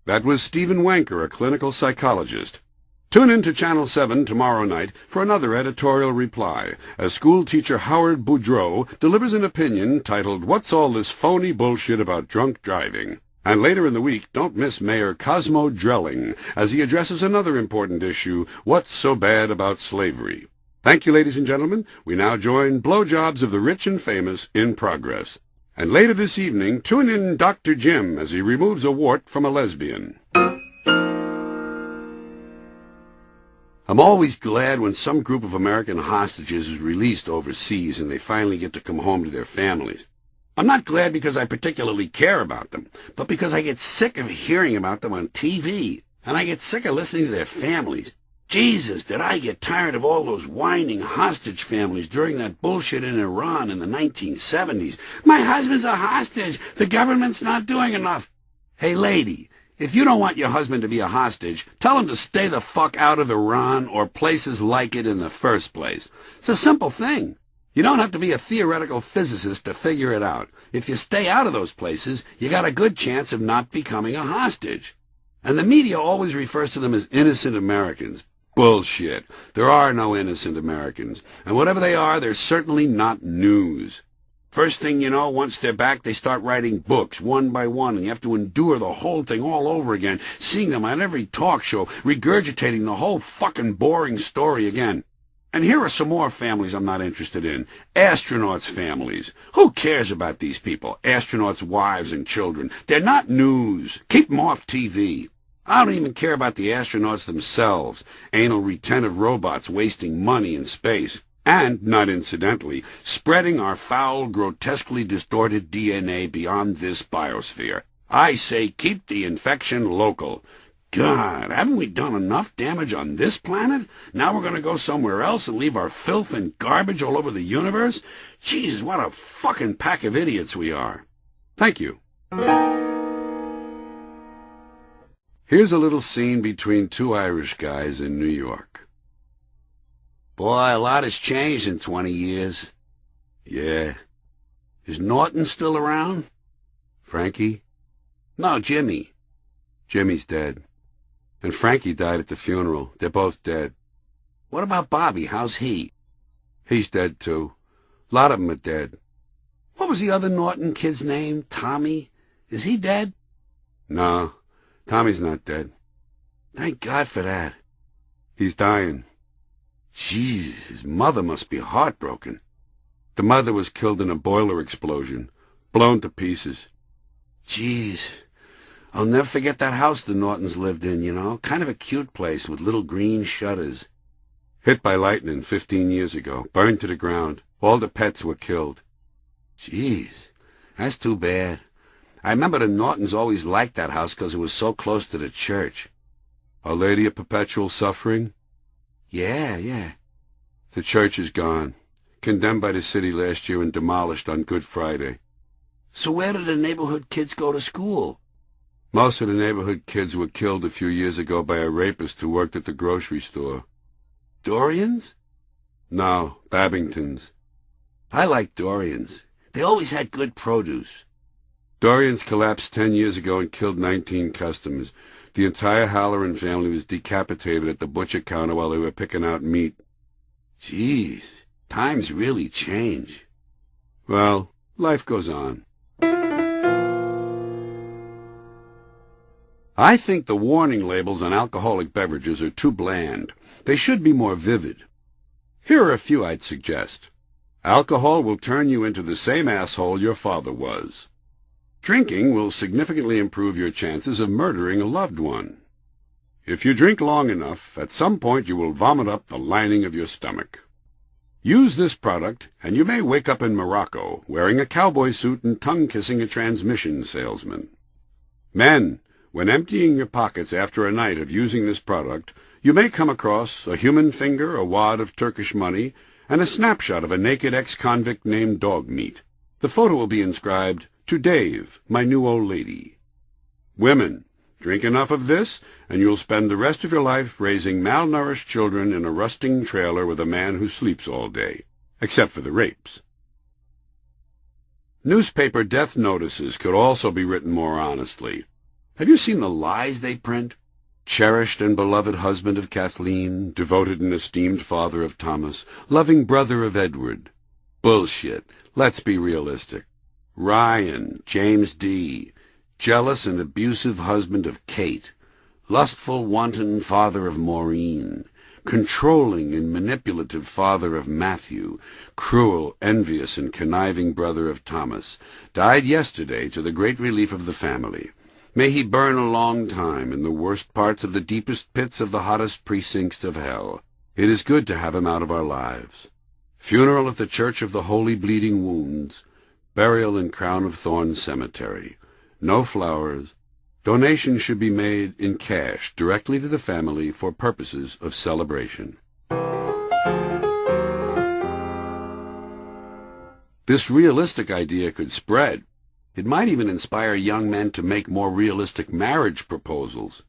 That was Stephen Wanker, a clinical psychologist. Tune in to Channel 7 tomorrow night for another editorial reply, as schoolteacher Howard Boudreau delivers an opinion titled, "What's All This Phony Bullshit About Drunk Driving?" And later in the week, don't miss Mayor Cosmo Drelling as he addresses another important issue, "What's So Bad About Slavery?" Thank you, ladies and gentlemen. We now join Blowjobs of the Rich and Famous in progress. And later this evening, tune in Dr. Jim as he removes a wart from a lesbian. I'm always glad when some group of American hostages is released overseas and they finally get to come home to their families. I'm not glad because I particularly care about them, but because I get sick of hearing about them on TV, and I get sick of listening to their families. Jesus, did I get tired of all those whining hostage families during that bullshit in Iran in the 1970s. My husband's a hostage. The government's not doing enough. Hey, lady, if you don't want your husband to be a hostage, tell him to stay the fuck out of Iran or places like it in the first place. It's a simple thing. You don't have to be a theoretical physicist to figure it out. If you stay out of those places, you got a good chance of not becoming a hostage. And the media always refers to them as innocent Americans. Bullshit. There are no innocent Americans. And whatever they are, they're certainly not news. First thing you know, once they're back, they start writing books, one by one, and you have to endure the whole thing all over again, seeing them on every talk show, regurgitating the whole fucking boring story again. And here are some more families I'm not interested in. Astronauts' families. Who cares about these people? Astronauts' wives and children. They're not news. Keep them off TV. I don't even care about the astronauts themselves. Anal retentive robots wasting money in space. And, not incidentally, spreading our foul, grotesquely distorted DNA beyond this biosphere. I say keep the infection local. God, haven't we done enough damage on this planet? Now we're going to go somewhere else and leave our filth and garbage all over the universe? Jesus, what a fucking pack of idiots we are. Thank you. Here's a little scene between two Irish guys in New York. Boy, a lot has changed in 20 years. Yeah. Is Norton still around? Frankie? No, Jimmy. Jimmy's dead. And Frankie died at the funeral. They're both dead. What about Bobby? How's he? He's dead, too. A lot of them are dead. What was the other Norton kid's name? Tommy? Is he dead? No, Tommy's not dead. Thank God for that. He's dying. Jeez, his mother must be heartbroken. The mother was killed in a boiler explosion, blown to pieces. Jeez, I'll never forget that house the Nortons lived in, you know. Kind of a cute place with little green shutters. Hit by lightning 15 years ago, burned to the ground. All the pets were killed. Jeez, that's too bad. I remember the Nortons always liked that house because it was so close to the church. Our Lady of Perpetual Suffering? Yeah. The church is gone. Condemned by the city last year and demolished on Good Friday. So where did the neighborhood kids go to school? Most of the neighborhood kids were killed a few years ago by a rapist who worked at the grocery store. Dorians? No, Babingtons. I like Dorians. They always had good produce. Dorians collapsed 10 years ago and killed 19 customers. The entire Halloran family was decapitated at the butcher counter while they were picking out meat. Jeez, times really change. Well, life goes on. I think the warning labels on alcoholic beverages are too bland. They should be more vivid. Here are a few I'd suggest. Alcohol will turn you into the same asshole your father was. Drinking will significantly improve your chances of murdering a loved one. If you drink long enough, at some point you will vomit up the lining of your stomach. Use this product, and you may wake up in Morocco wearing a cowboy suit and tongue-kissing a transmission salesman. Men, when emptying your pockets after a night of using this product, you may come across a human finger, a wad of Turkish money, and a snapshot of a naked ex-convict named Dogmeat. The photo will be inscribed, "To Dave, my new old lady." Women, drink enough of this, and you'll spend the rest of your life raising malnourished children in a rusting trailer with a man who sleeps all day, except for the rapes. Newspaper death notices could also be written more honestly. Have you seen the lies they print? Cherished and beloved husband of Kathleen, devoted and esteemed father of Thomas, loving brother of Edward. Bullshit. Let's be realistic. Ryan, James D., jealous and abusive husband of Kate, lustful, wanton father of Maureen, controlling and manipulative father of Matthew, cruel, envious, and conniving brother of Thomas, died yesterday to the great relief of the family. May he burn a long time in the worst parts of the deepest pits of the hottest precincts of hell. It is good to have him out of our lives. Funeral at the Church of the Holy Bleeding Wounds. Burial in Crown of Thorns Cemetery. No flowers. Donations should be made in cash directly to the family for purposes of celebration. This realistic idea could spread. It might even inspire young men to make more realistic marriage proposals.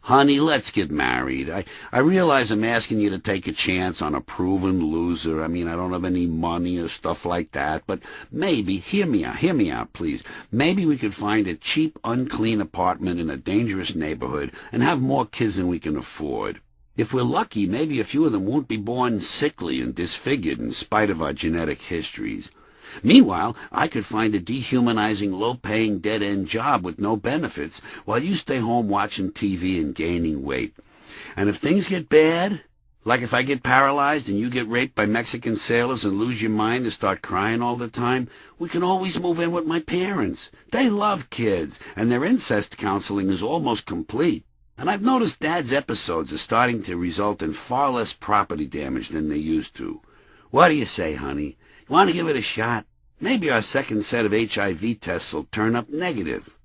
Honey, let's get married. I realize I'm asking you to take a chance on a proven loser. I mean, I don't have any money or stuff like that, but maybe, hear me out, please. Maybe we could find a cheap, unclean apartment in a dangerous neighborhood and have more kids than we can afford. If we're lucky, maybe a few of them won't be born sickly and disfigured in spite of our genetic histories. Meanwhile, I could find a dehumanizing, low-paying, dead-end job with no benefits while you stay home watching TV and gaining weight. And if things get bad, like if I get paralyzed and you get raped by Mexican sailors and lose your mind and start crying all the time, we can always move in with my parents. They love kids, and their incest counseling is almost complete. And I've noticed Dad's episodes are starting to result in far less property damage than they used to. What do you say, honey? You want to give it a shot? Maybe our second set of HIV tests will turn up negative.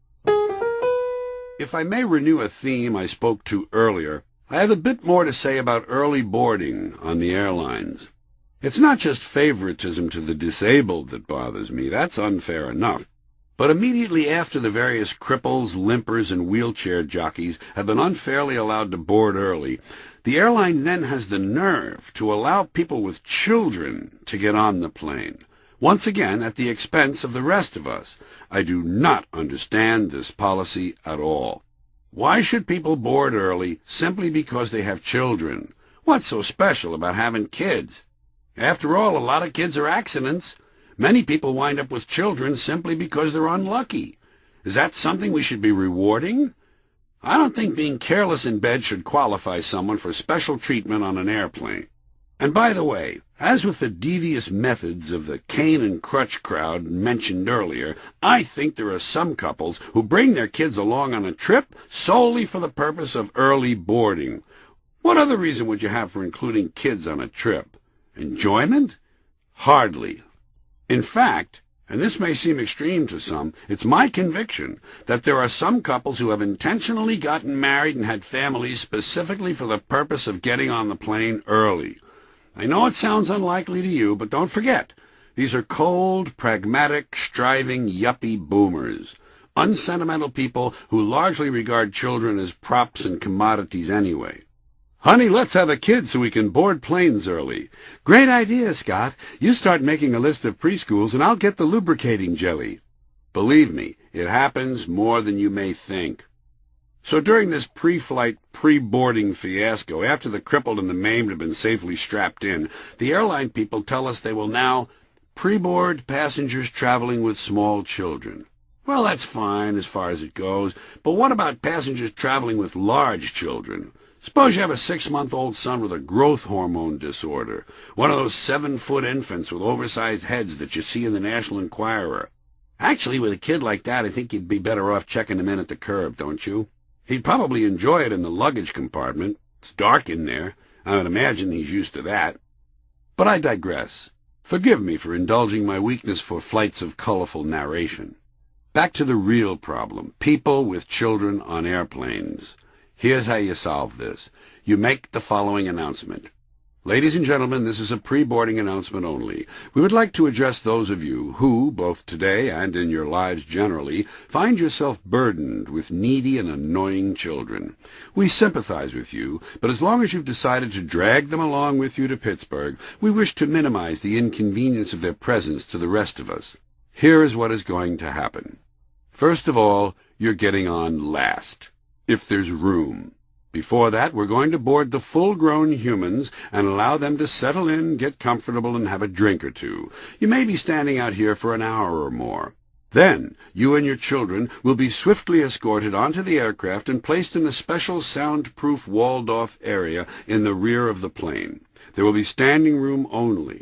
If I may renew a theme I spoke to earlier, I have a bit more to say about early boarding on the airlines. It's not just favoritism to the disabled that bothers me. That's unfair enough. But immediately after the various cripples, limpers, and wheelchair jockeys have been unfairly allowed to board early, the airline then has the nerve to allow people with children to get on the plane, once again at the expense of the rest of us. I do not understand this policy at all. Why should people board early simply because they have children? What's so special about having kids? After all, a lot of kids are accidents. Many people wind up with children simply because they're unlucky. Is that something we should be rewarding? I don't think being careless in bed should qualify someone for special treatment on an airplane. And by the way, as with the devious methods of the cane and crutch crowd mentioned earlier, I think there are some couples who bring their kids along on a trip solely for the purpose of early boarding. What other reason would you have for including kids on a trip? Enjoyment? Hardly. In fact, and this may seem extreme to some, it's my conviction that there are some couples who have intentionally gotten married and had families specifically for the purpose of getting on the plane early. I know it sounds unlikely to you, but don't forget, these are cold, pragmatic, striving, yuppie boomers, unsentimental people who largely regard children as props and commodities anyway. Honey, let's have a kid so we can board planes early. Great idea, Scott. You start making a list of preschools and I'll get the lubricating jelly. Believe me, it happens more than you may think. So during this pre-flight, pre-boarding fiasco, after the crippled and the maimed have been safely strapped in, the airline people tell us they will now pre-board passengers traveling with small children. Well, that's fine as far as it goes, but what about passengers traveling with large children? Suppose you have a 6-month-old son with a growth hormone disorder, one of those 7-foot infants with oversized heads that you see in the National Enquirer. Actually, with a kid like that, I think you'd be better off checking him in at the curb, don't you? He'd probably enjoy it in the luggage compartment. It's dark in there. I would imagine he's used to that. But I digress. Forgive me for indulging my weakness for flights of colorful narration. Back to the real problem, people with children on airplanes. Here's how you solve this. You make the following announcement. Ladies and gentlemen, this is a pre-boarding announcement only. We would like to address those of you who, both today and in your lives generally, find yourself burdened with needy and annoying children. We sympathize with you, but as long as you've decided to drag them along with you to Pittsburgh, we wish to minimize the inconvenience of their presence to the rest of us. Here is what is going to happen. First of all, you're getting on last, if there's room. Before that, we're going to board the full-grown humans and allow them to settle in, get comfortable, and have a drink or two. You may be standing out here for an hour or more. Then, you and your children will be swiftly escorted onto the aircraft and placed in a special soundproof walled-off area in the rear of the plane. There will be standing room only.